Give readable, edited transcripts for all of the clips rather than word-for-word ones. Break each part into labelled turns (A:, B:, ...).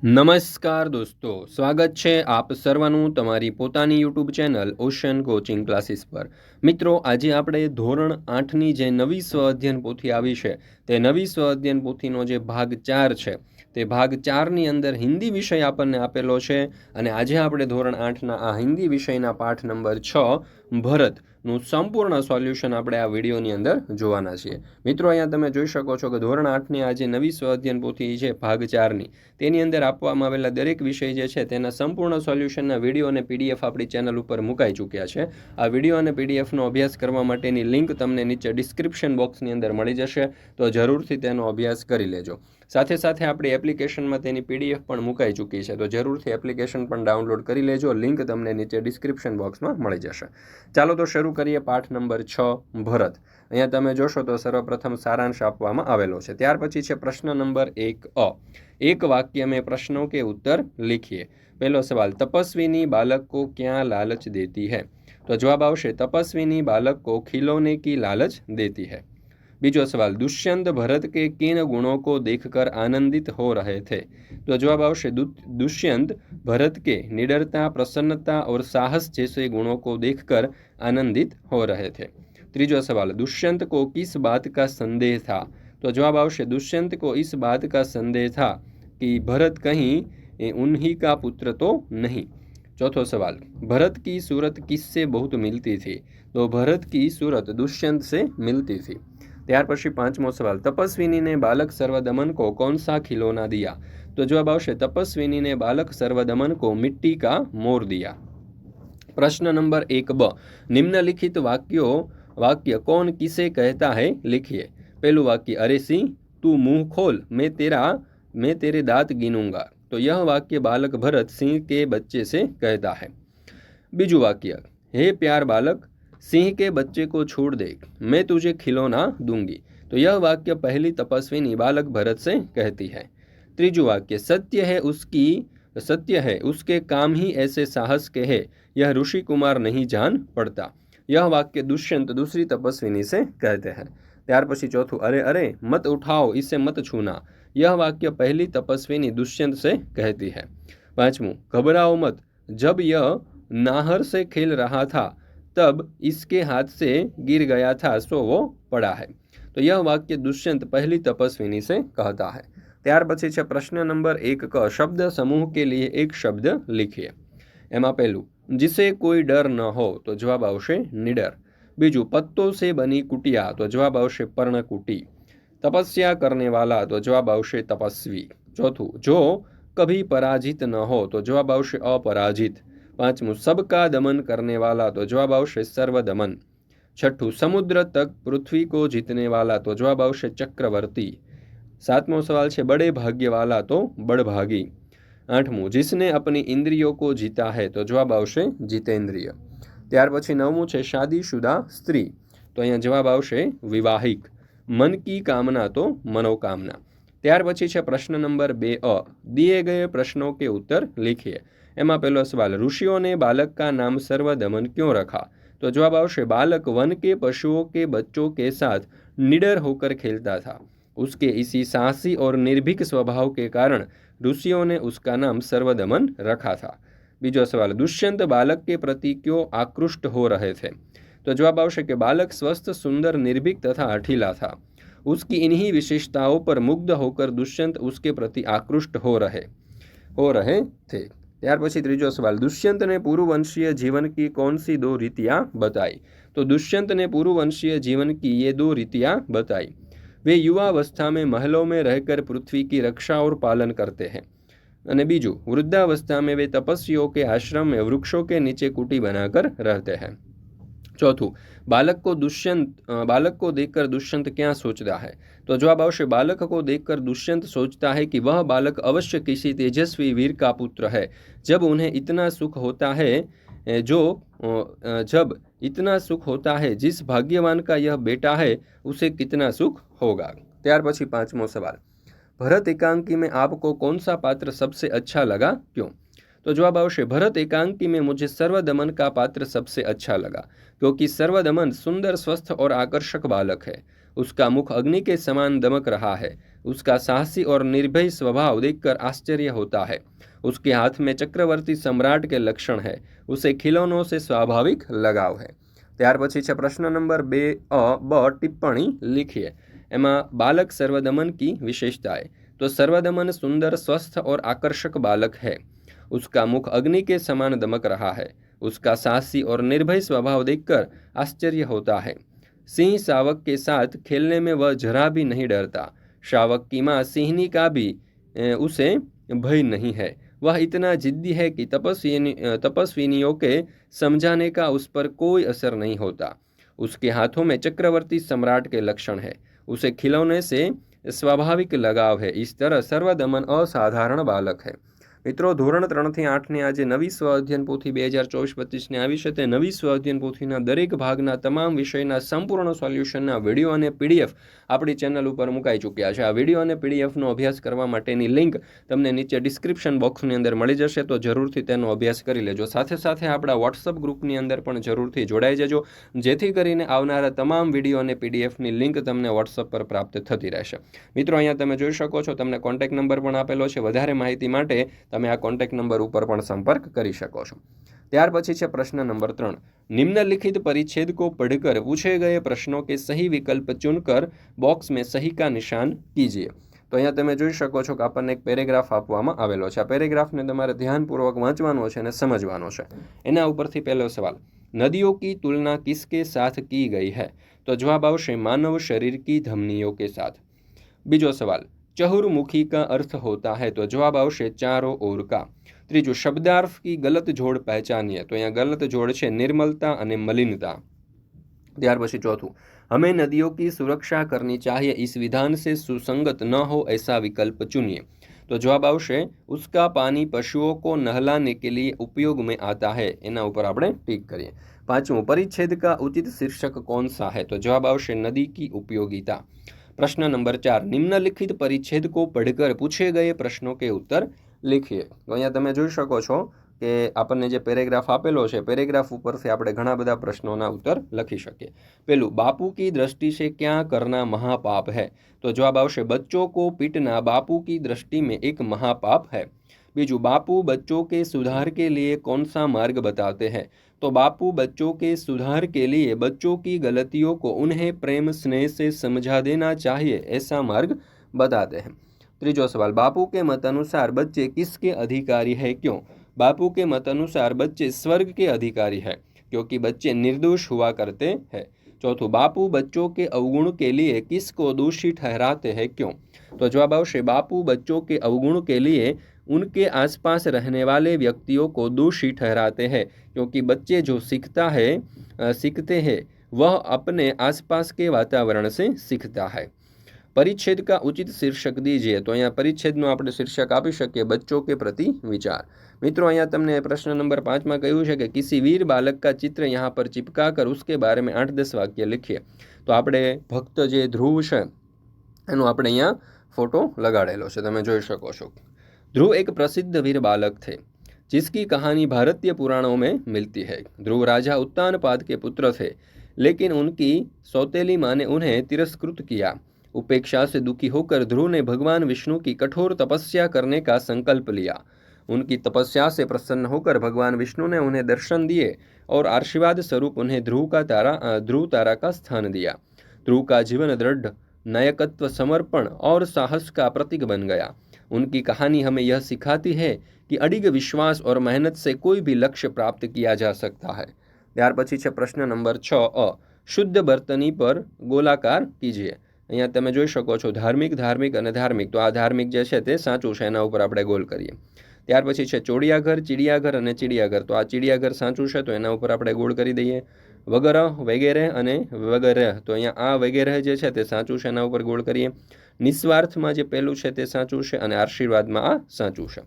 A: નમસ્કાર દોસ્તો, સ્વાગત છે આપ સર્વનું તમારી પોતાની YouTube channel ocean coaching classes પર। મિત્રો, આજે આપણે ધોરણ 8ની જે નવી સ્વ અધ્યયન પોથી આવી છે તે નવી સ્વ અધ્યયન પોથીનો જે ભાગ 4 છે તે ભાગ 4ની અંદર હિન્દી વિષય આપણને આપેલો છે અને આજે આપણે ધોરણ 8ના આ હિન્દી વિષયના પાઠ નંબર 6 ભરતનું સંપૂર્ણ સોલ્યુશન આપણે આ વિડીયોની અંદર જોવાના છીએ। મિત્રો, અહીંયા તમે જોઈ શકો છો કે ધોરણ 8ની આ જે નવી સ્વ અધ્યયન પોથી છે ભાગ 4ની તેની અંદર આપવામાં આવેલા દરેક વિષય જે છે તેના સંપૂર્ણ સોલ્યુશનના વિડીયો અને પીડીએફ આપણી ચેનલ ઉપર મુકાઈ ચૂક્યા છે। આ વિડીયો અને પીડીએફનો અભ્યાસ કરવા માટેની લિંક તમને નીચે ડિસ્ક્રિપ્શન બોક્સની અંદર મળી જશે, તો જરૂરથી તેનો અભ્યાસ કરી લેજો। સાથે સાથે આપણી એપ્લિકેશનમાં તેની પીડીએફ પણ મુકાઈ ચૂકી છે, તો જરૂરથી એપ્લિકેશન પણ ડાઉનલોડ કરી લેજો, લિંક તમને નીચે ડિસ્ક્રિપ્શન બોક્સમાં મળી જશે। ચાલો તો શરૂ કરીએ પાઠ નંબર 6 ભરત। અહીંયા તમે જોશો તો સર્વપ્રથમ સારાંશ આપવામાં આવેલો છે, ત્યાર પછી છે પ્રશ્ન નંબર 1 एक वाक्य में प्रश्नों के उत्तर लिखिए। पहलो सवाल, तपस्विनी बालक को क्या लालच देती है? तो जवाब आवशे तपस्विनी बालक को खिलौने की लालच देती है। बीजो सवाल, दुष्यंत भरत के किन गुणों को देखकर आनंदित हो रहे थे? तो जवाब आवशे दुष्यंत भरत के निडरता, प्रसन्नता और साहस जैसे गुणों को देखकर आनंदित हो रहे थे। तीजो सवाल, दुष्यंत को किस बात का संदेह था? तो जवाब आवशे दुष्यंत को इस बात का संदेह था कि भरत कहीं उन्हीं का पुत्र तो नहीं। चौथो सवाल, भरत की सूरत किससे बहुत मिलती थी? तो भरत की सूरत दुष्यंत से मिलती थी। त्यार पछी पांचमो सवाल, तपस्विनी ने बालक सर्वदमन को कौन सा खिलौना दिया? तो जवाब आवशे तपस्विनी ने बालक सर्वदमन को मिट्टी का मोर दिया। प्रश्न नंबर 1 निम्नलिखित वाक्य कौन किसे कहता है लिखिए। पहलू वाक्य, अरे सिंह तू मुंह खोल, मैं तेरे दांत गिनूंगा। तो यह वाक्य बालक भरत सिंह के बच्चे से कहता है। बीजू वाक्य, हे प्यार बालक, सिंह के बच्चे को छोड़ दे, मैं तुझे खिलौना दूंगी। तो यह वाक्य पहली तपस्विनी बालक भरत से कहती है। त्रीजू वाक्य, सत्य है उसके काम ही ऐसे साहस के है, यह ऋषि कुमार नहीं जान पड़ता। यह वाक्य दुष्यंत दूसरी तपस्विनी से कहते हैं। त्यार पछी चौथुं, अरे अरे मत उठाओ, इसे मत छूना। यह वाक्य पहली तपस्विनी दुष्यंत से कहती है। पांचवुं, घबराओ मत, जब यह नाहर से खेल रहा था तब इसके हाथ से गिर गया था सो वो पड़ा है। तो यह वाक्य दुष्यंत पहली तपस्विनी से कहता है। त्यार पछी छे प्रश्न नंबर 1 शब्द समूह के लिए एक शब्द लिखिए। एमां पहेलुं, जिसे कोई डर न हो, तो जवाब आवशे निडर। बीजू, पत्तों से बनी कुटिया, तो जवाब आवशे पर्णकुटी। तपस्या करने वाला, तो जवाब आवशे तपस्वी। चौथुं, जो कभी पराजित न हो, तो जवाब आवशे अपराजित। पांचमुं, सबका दमन करने वाला, तो जवाब आवशे सर्वदमन। छठुं, समुद्र तक पृथ्वी को जीतने वाला, तो जवाब आवशे चक्रवर्ती। सातमो सवाल है बड़े भाग्य वाला, तो बड़भागी। आठमું, जिसने अपनी इंद्रियों को जीता है, तो जवाब आवशे जितेंद्रिय। ત્યાર પછી 9મું છે શાદીशुदा स्त्री, तो અહીંયા જવાબ આવશે વિવાહિક। मन की कामना, तो मनोकामना। ત્યાર પછી છે પ્રશ્ન નંબર 2 दिए गए प्रश्नों के उत्तर लिखिए। एमा पहलो सवाल, ऋषियों ने बालक का नाम सर्वदमन क्यों रखा? तो जवाब आवशे बालक वन के पशुओं के बच्चों के साथ निडर होकर खेलता था, उसके इसी साहसी और निर्भीक स्वभाव के कारण ऋषियों ने उसका नाम सर्वदमन रखा था। बीजो सवाल, दुष्यंत बालक के प्रति क्यों आकृष्ट हो रहे थे? तो जवाब आवश्यक कि बालक स्वस्थ, सुंदर, निर्भीक तथा हठीला था, उसकी इन्हीं विशेषताओं पर मुग्ध होकर दुष्यंत उसके प्रति आकृष्ट हो रहे थे। त्यार पछी त्रीजो सवाल, दुष्यंत ने पूर्ववंशीय जीवन की कौन सी 2 रीतियां बताई? तो दुष्यंत ने पूर्ववंशीय जीवन की ये 2 रीतियां बताई। वे युवावस्था में महलों में रहकर पृथ्वी की रक्षा और पालन करते हैं, અને બીજું, वृद्धावस्था में वे तपस्वियों के आश्रम में वृक्षों के नीचे कुटी बनाकर रहते हैं। चौथुं, बालक को देखकर दुष्यंत क्या सोचता है? तो जवाब आवश्य बालक को देखकर दुष्यंत सोचता है कि वह बालक अवश्य किसी तेजस्वी वीर का पुत्र है। जब इतना सुख होता है जिस भाग्यवान का यह बेटा है उसे कितना सुख होगा। त्यार पछी 5मो सवाल, भरत एकांकी में आपको कौन सा पात्र सबसे अच्छा लगा, क्यों? तो जवाब आवश्य भरत एकांकी में मुझे सर्वदमन का पात्र सबसे अच्छा लगा, क्योंकि सर्वदमन सुंदर, स्वस्थ और आकर्षक बालक है। उसका मुख अग्नि के समान दमक रहा है। उसका साहसी और निर्भय स्वभाव देखकर आश्चर्य होता है। उसके हाथ में चक्रवर्ती सम्राट के लक्षण है। उसे खिलौनों से स्वाभाविक लगाव है। ત્યાર પછી છે પ્રશ્ન નંબર 2 બ ટિપ્પણી लिखिए। એમાં बालक सर्वदमन की विशेषताएं। तो सर्वदमन सुंदर, स्वस्थ और आकर्षक बालक है। उसका मुख अग्नि के समान दमक रहा है। उसका साहसी और निर्भय स्वभाव देखकर आश्चर्य होता है। सिंह शावक के साथ खेलने में वह जरा भी नहीं डरता। शावक की माँ सिंहनी का भी उसे भय नहीं है। वह इतना जिद्दी है कि तपस्विनियों के समझाने का उस पर कोई असर नहीं होता। उसके हाथों में चक्रवर्ती सम्राट के लक्षण है। उसे खिलौने से स्वाभाविक लगाव है। इस तरह सर्वदमन असाधारण बालक है। મિત્રો, ધોરણ 3 થી 8ની આજે નવી સ્વ અધ્યયન પોથી 2024-25ની આવી છે તે નવી સ્વ અધ્યયન પોથીના દરેક ભાગના તમામ વિષયના સંપૂર્ણ સોલ્યુશનના વિડીયો અને પીડીએફ આપણી ચેનલ ઉપર મુકાઈ ચૂક્યા છે। આ વિડીયો અને પીડીએફનો અભ્યાસ કરવા માટેની લિંક તમને નીચે ડિસ્ક્રિપ્શન બોક્સની અંદર મળી જશે, તો જરૂરથી તેનો અભ્યાસ કરી લેજો। સાથે સાથે આપણા વોટ્સઅપ ગ્રુપની અંદર પણ જરૂરથી જોડાઈ જજો, જેથી કરીને આવનારા તમામ વિડીયો અને પીડીએફની લિંક તમને વોટ્સઅપ પર પ્રાપ્ત થતી રહેશે। મિત્રો, અહીંયા તમે જોઈ શકો છો, તમને કોન્ટેક્ટ નંબર પણ આપેલો છે। વધારે માહિતી માટે તમે આ કોન્ટેક્ટ નંબર ઉપર પણ સંपर्क કરી શકો છો। ત્યાર પછી છે પ્રશ્ન નંબર 3। निम्नलिखित परिच्छेद को पढ़कर पूछे गए प्रश्नों के सही विकल्प चुनकर बॉक्स में सही का निशान कीजिए। तो અહીંયા તમે જોઈ શકો છો કે આપણને એક પેરેગ્રાફ આપવામાં આવેલો છે। આ પેરેગ્રાફને તમારે ધ્યાનપૂર્વક વાંચવાનો છે અને સમજવાનો છે। એના ઉપરથી પહેલો સવાલ, नदियों की तुलना किसके साथ की गई है? तो जवाब आवशे मानव शरीर की धमनियों के साथ। बीजो सवाल, चहुर्मुखी का अर्थ होता है? तो जवाब आवशे चारों ओर का। त्रीजो, शब्दार्थ की गलत जोड़ पहचानिए। तो यहाँ गलत जोड़ है निर्मलता और मलिनता। ત્યાર પછી ચોથું, हमें नदियों की सुरक्षा करनी चाहिए, इस विधान से सुसंगत न हो ऐसा विकल्प चुनिए। तो जवाब आवशे उसका पानी पशुओं को नहलाने के लिए उपयोग में आता है। एना ऊपर આપણે ટીક કરીએ। પાંચમું, परिच्छेद का उचित शीर्षक कौन सा है? तो जवाब आवशे नदी की उपयोगिता। प्रश्न नंबर 4, निम्नलिखित परिच्छेद को पढ़कर पूछे गए प्रश्नों के उत्तर लिखिए। तो અહીંયા તમે જોઈ શકો છો કે આપણને જે પેરેગ્રાફ આપેલો છે, પેરેગ્રાફ ઉપરથી આપણે ઘણા બધા પ્રશ્નોના उत्तर લખી શકીએ। પહેલું, बापू की दृष्टि से क्या करना महापाप है? तो जवाब आवशे बच्चों को पीटना बापू की दृष्टि में एक महापाप है। बीजू, बापू बच्चों के सुधार के लिए कौन सा मार्ग बताते हैं? तो बापू बच्चों के सुधार के लिए बच्चों की गलतियों को उन्हें प्रेम स्नेह से समझा देना चाहिए ऐसा मार्ग बताते हैं। त्रीजो सवाल, बापू के मत अनुसार बच्चे किसके अधिकारी है, क्यों? बापू के मत अनुसार बच्चे स्वर्ग के अधिकारी है क्योंकि बच्चे निर्दोष हुआ करते हैं। चौथों, बापू बच्चों के अवगुण के लिए किसको दोषी ठहराते हैं, क्यों? तो जवाब आवशे बापू बच्चों के अवगुण के लिए उनके आसपास रहने वाले व्यक्तियों को दोषी ठहराते हैं क्योंकि बच्चे जो सीखते हैं वह अपने आसपास के वातावरण से सीखता है। परिच्छेद का उचित शीर्षक दीजिए। तो અહીંયા પરિચ્છેદનું આપણે શીર્ષક આપી શકીએ बच्चों के प्रति विचार। मित्रों, અહીંયા તમને प्रश्न नंबर 5 में કહ્યું છે કે किसी वीर बालक का चित्र यहाँ पर चिपका कर उसके बारे में 8-10 वाक्य लिखिए। तो આપણે ભક્ત જે ધ્રુવ છે એનો આપણે અહીંયા ફોટો લગાડેલો છે, તમે જોઈ શકો છો। ध्रुव एक प्रसिद्ध वीर बालक थे जिसकी कहानी भारतीय पुराणों में मिलती है। ध्रुव राजा उत्तानपाद के पुत्र थे, लेकिन उनकी सौतेली माँ ने उन्हें तिरस्कृत किया। उपेक्षा से दुखी होकर ध्रुव ने भगवान विष्णु की कठोर तपस्या करने का संकल्प लिया। उनकी तपस्या से प्रसन्न होकर भगवान विष्णु ने उन्हें दर्शन दिए और आशीर्वाद स्वरूप उन्हें ध्रुव तारा का स्थान दिया। ध्रुव का जीवन दृढ़ नायकत्व, समर्पण और साहस का प्रतीक बन गया। उनकी कहानी हमें यह सिखाती है कि अडिग विश्वास और मेहनत से कोई भी लक्ष्य प्राप्त किया जा सकता है। ત્યાર પછી છે પ્રશ્ન નંબર 6 शुद्ध बर्तनी पर गोलाकार कीजिए। અહીંયા તમે જોઈ શકો છો ધાર્મિક, ધાર્મિક અને ધાર્મિક। તો આ ધાર્મિક જે છે તે સાચું છે, એના ઉપર આપણે ગોલ કરીએ। ત્યાર પછી છે ચોડિયાઘર, ચિડિયાઘર અને ચિડિયાઘર। તો આ ચિડિયાઘર સાચું છે, તો એના ઉપર આપણે ગોળ કરી દઈએ। વગેરે, વગેરે અને વગેરે। તો અહીંયા આ વગેરે જે છે તે સાચું છે, એના ઉપર ગોળ કરીએ। નિસ્વાર્થમાં જે પહેલું છે તે સાચું છે અને આશીર્વાદમાં આ સાચું છે।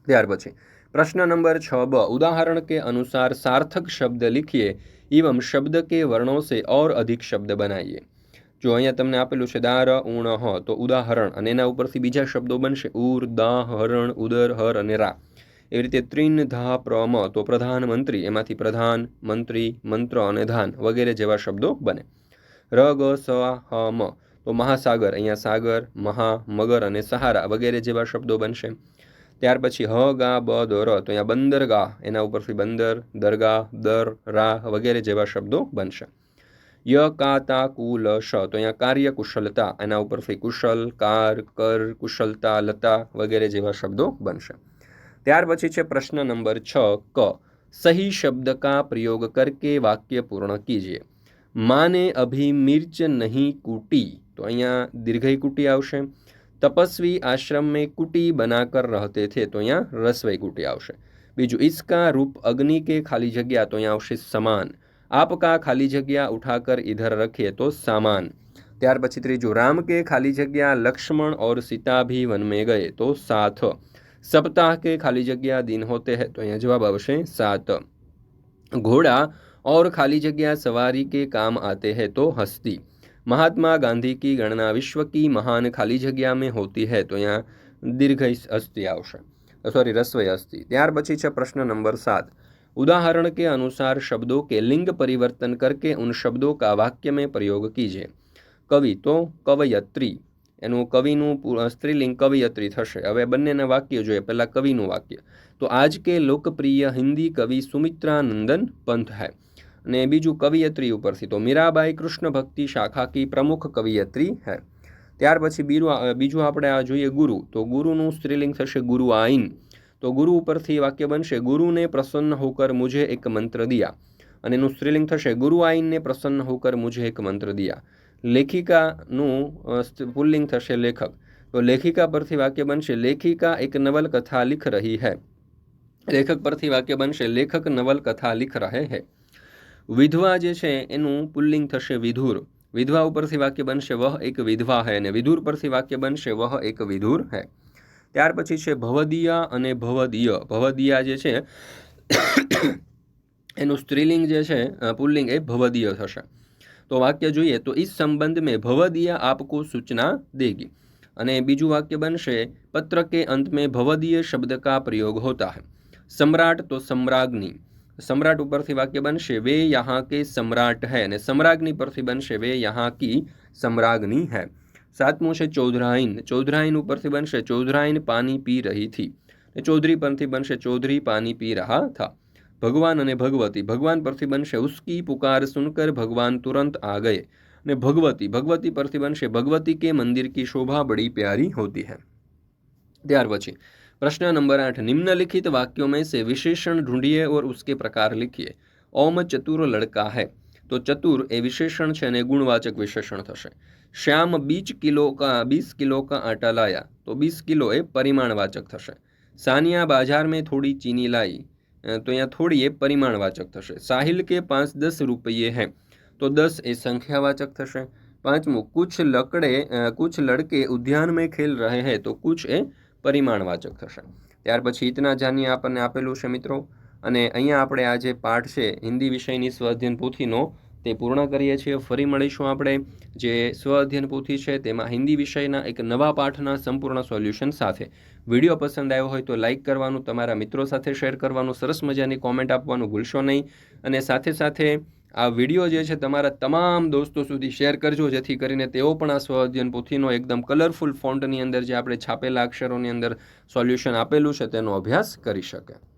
A: ત્યાર પછી प्रश्न नंबर 6ब, उदाहरण के अनुसार सार्थक शब्द लिखिए एवं शब्द के वर्णों से और अधिक शब्द बनाइए। जो અહીંયા તમને આપેલું છે દાર ઉણ હ, તો ઉદાહરણ અને એના ઉપરથી બીજા શબ્દો બનશે ઉર, દા, હરણ, ઉદર, હર અને રા। એવી રીતે ત્રિન, धा, प्रम, તો પ્રધાનમંત્રી, એમાંથી પ્રધાન, મંત્રી, મંત્ર અને ધાન વગેરે જેવા શબ્દો બને। र, ग, स, ह, म, તો તો મહાસાગર, અહીંયા સાગર, મહા, મગર અને સહારા વગેરે જેવા શબ્દો બનશે. ત્યાર પછી હ ગા બ દ ર, તો અહીંયા બંદરગાહ, એના ઉપરથી બંદર, દરગાહ, દર, રાહ વગેરે જેવા શબ્દો બનશે. ય કા તા કુ લ શ, તો અહીંયા કાર્ય કુશલતા, એના ઉપરથી કુશલ, કાર, કર, કુશલતા, લતા વગેરે જેવા શબ્દો બનશે. ત્યાર પછી છે પ્રશ્ન નંબર 6 ક, સહી શબ્દ કા પ્રયોગ કરકે વાક્ય પૂર્ણ કીજીએ. માને અભી મિર્ચ નહીં કૂટી, તો અહીંયા દીર્ઘઈ કુટી આવશે. તપસ્વી आश्रम में कुटी बनाकर रहते थे, तो यहाँ रसवई कुटी आवशे. बीजू इसका रूप अग्नि के खाली जगह, तो यहाँ आवशे समान. आपका खाली जगह उठाकर इधर रखिए तो सामान. त्यार पछी त्रीजू राम के खाली जगह लक्ष्मण और सीता भी वन में गए, तो साथ. सप्ताह के खाली जगह दिन होते हैं, तो यहाँ जवाब आवशे 7. घोड़ा और खाली जगह सवारी के काम आते हैं, तो हस्ती. महात्मा गांधी की गणना विश्व की महान खाली जगह में होती है, तो यहाँ दीर्घ अस्थि आवशे, सॉरी रस्वई अस्थि. त्यार पछी छे प्रश्न नंबर 7. उदाहरण के अनुसार शब्दों के लिंग परिवर्तन करके उन शब्दों का वाक्य में प्रयोग कीजिए. कवि, तो कवयत्री, एनु कविनु स्त्रीलिंग कवयत्री थशे. हवे बंनेना वाक्य जोईए. पहला कविनु वाक्य, तो आज के लोकप्रिय हिंदी कवि सुमित्रानंदन पंत है. ने बीजू कवियत्री उपरथी, तो मीराबाई कृष्ण भक्ति शाखा की प्रमुख कवियत्री है. त्यार पछी बीजू आपणे आ जोईए गुरु, तो गुरुनु स्त्रीलिंग थशे गुरुआइन. तो गुरु उपरथी वाक्य बनशे गुरु ने प्रसन्न होकर मुझे एक मंत्र दिया, अने एनुं स्त्रीलिंग थशे गुरुआइन ने प्रसन्न होकर मुझे एक मंत्र दिया. लेखिकानुं पुल्लिंग थशे लेखक, तो लेखिका परथी वाक्य बनशे लेखिका एक नवलकथा लिख रही है. लेखक परथी वाक्य बनशे लेखक नवलकथा लिख रहे हैं. विधवा जे छे एनुं पुल्लिंग थशे विधुर. विधवा उपरथी वाक्य बनशे वह एक विधवा है, अने विधुर परथी वाक्य बनशे वह एक विधुर है. त्यार पछी छे भवदिया अने भवदीय. भवदिया जे छे एनुं स्त्रीलिंग जे छे पुल्लिंग ए भवदीय थशे. तो वाक्य જોઈએ तो इस संबंध में भवदीय आपको सूचना देगी. अने बीजू वाक्य बनशे पत्र के अंत में भवदीय शब्द का प्रयोग होता है. सम्राट, तो सम्राज्ञी. सम्राट उपरथी वाक्य बनशे वे यहाँ के सम्राट है, अने सम्राज्ञी परथी बनशे वे यहाँ की सम्राज्ञी है. सातमું છે चौधराइन. चौधराइन उपरथी बनशे चौधराइन पानी पी रही थी. चौधरी परथी बनशे चौधरी पानी पी रहा था. भगवान अने भगवती. भगवान परथी बनशे उसकी पुकार सुनकर भगवान तुरंत आ गए. ने भगवती, भगवती परथी बनशे भगवती के मंदिर की शोभा बड़ी प्यारी होती है. त्यार पछी प्रश्न नंबर 8. निम्नलिखित वाक्यों में से विशेषण ढूंढिए और उसके प्रकार लिखिए. ओम चतुर लड़का है, तो चतुर ए विशेषण है ने गुणवाचक विशेषण थशे. श्याम 20 किलो का आटा लाया, तो 20 किलो ए परिमाणवाचक थशे. सानिया बाजार में थोड़ी चीनी लाई, तो यहाँ थोड़ी ए परिमाणवाचक थशे. साहिल के 5-10 रुपये हैं, तो 10 ए संख्यावाचक थशे. पांचमું कुछ लड़के उद्यान में खेल रहे हैं, तो कुछ ए परिमाणवाचक थशे. त्यार पछी इतना जानिए आपने आपेलू छे मित्रों. अने अहींया आपणे आ जे पाठ छे हिंदी विषयनी स्व अध्ययन पोथीनो ते पूर्ण करीए छीए. फरी मळीशुं आपणे जे स्व अध्ययन पोथी छे तेमां हिंदी विषयना एक नवा पाठना संपूर्ण सोल्यूशन साथे. विडियो पसंद आव्यो होय तो लाइक करवानुं, तमारा मित्रों साथे शेर करवानुं, सरस मजानी कॉमेंट आपवानुं भूलशो नहीं. अने साथे साथे आ विडियो जे छे तमारा तमाम दोस्तों सुधी शेर करजो, जेथी करीने तेओ पण आ स्व अध्ययन पोथीनो एकदम कलरफुल फॉन्टनी अंदर जे आपणे छापेला अक्षरोनी अंदर सोल्यूशन आपेलुं छे तेनो अभ्यास करी शके.